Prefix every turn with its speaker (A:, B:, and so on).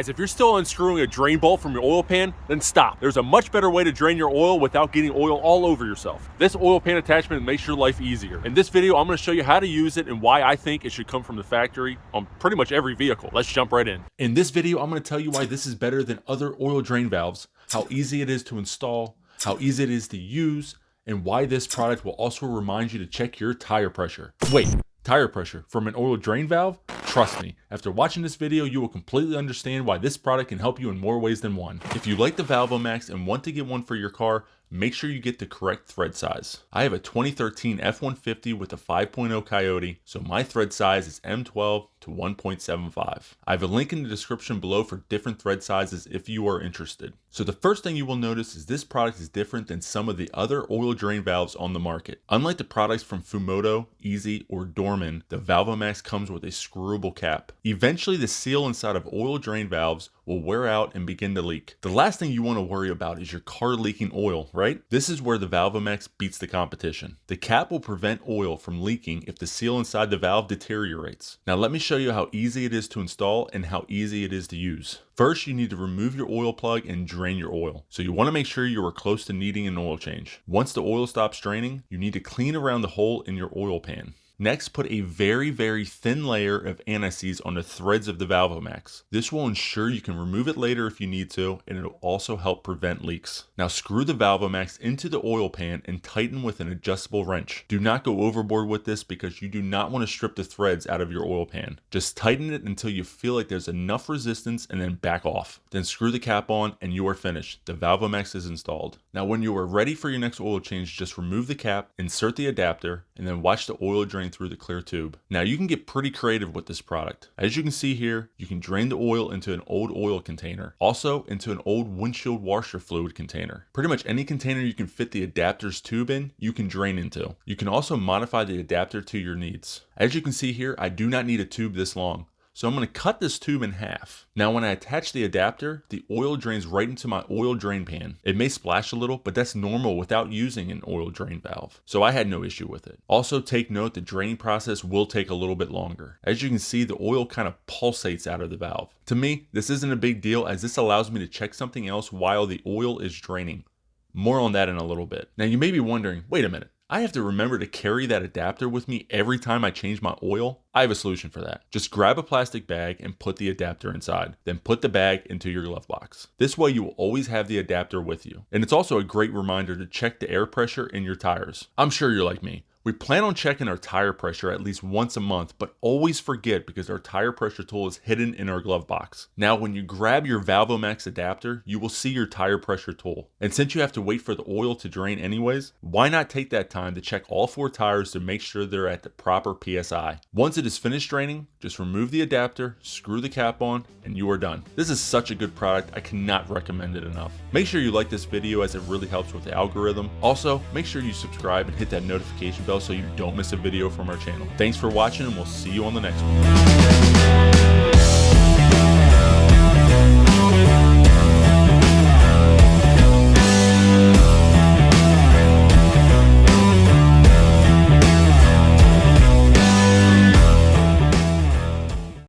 A: Guys, if you're still unscrewing a drain bolt from your oil pan, then stop. There's a much better way to drain your oil without getting oil all over yourself. This oil pan attachment makes your life easier. In this video, I'm going to show you how to use it and why I think it should come from the factory on pretty much every vehicle. Let's jump right in. In this video, I'm going to tell you why this is better than other oil drain valves, how easy it is to install, how easy it is to use, and why this product will also remind you to check your tire pressure. Wait, tire pressure from an oil drain valve? Trust me, after watching this video, you will completely understand why this product can help you in more ways than one. If you like the Valvomax and want to get one for your car, make sure you get the correct thread size. I have a 2013 F-150 with a 5.0 Coyote, so my thread size is M12 to 1.75. I have a link in the description below for different thread sizes if you are interested. So the first thing you will notice is this product is different than some of the other oil drain valves on the market. Unlike the products from Fumoto, Easy, or Dorman, the Valvomax comes with a screwable cap. Eventually, the seal inside of oil drain valves will wear out and begin to leak. The last thing you want to worry about is your car leaking oil, right? This is where the Valvomax beats the competition. The cap will prevent oil from leaking if the seal inside the valve deteriorates. Now let me show you how easy it is to install and how easy it is to use. First, you need to remove your oil plug and drain your oil. So you want to make sure you are close to needing an oil change. Once the oil stops draining, you need to clean around the hole in your oil pan. Next, put a very thin layer of anti-seize on the threads of the Valvomax. This will ensure you can remove it later if you need to, and it'll also help prevent leaks. Now screw the Valvomax into the oil pan and tighten with an adjustable wrench. Do not go overboard with this because you do not want to strip the threads out of your oil pan. Just tighten it until you feel like there's enough resistance and then back off. Then screw the cap on and you are finished. The Valvomax is installed. Now when you are ready for your next oil change, just remove the cap, insert the adapter, and then watch the oil drain through the clear tube. Now you can get pretty creative with this product. As you can see here, you can drain the oil into an old oil container, also into an old windshield washer fluid container. Pretty much any container you can fit the adapter's tube in, you can drain into. You can also modify the adapter to your needs. As you can see here, I do not need a tube this long. So I'm going to cut this tube in half. Now when I attach the adapter, the oil drains right into my oil drain pan. It may splash a little, but that's normal without using an oil drain valve. So I had no issue with it. Also take note the draining process will take a little bit longer. As you can see, the oil kind of pulsates out of the valve. To me, this isn't a big deal as this allows me to check something else while the oil is draining. More on that in a little bit. Now you may be wondering, wait a minute. I have to remember to carry that adapter with me every time I change my oil? I have a solution for that. Just grab a plastic bag and put the adapter inside. Then put the bag into your glove box. This way you will always have the adapter with you. And it's also a great reminder to check the air pressure in your tires. I'm sure you're like me. We plan on checking our tire pressure at least once a month, but always forget because our tire pressure tool is hidden in our glove box. Now, when you grab your Valvomax adapter, you will see your tire pressure tool. And since you have to wait for the oil to drain anyways, why not take that time to check all 4 tires to make sure they're at the proper PSI. Once it is finished draining, just remove the adapter, screw the cap on, and you are done. This is such a good product, I cannot recommend it enough. Make sure you like this video as it really helps with the algorithm. Also, make sure you subscribe and hit that notification bell so you don't miss a video from our channel. Thanks for watching and we'll see you on the next one.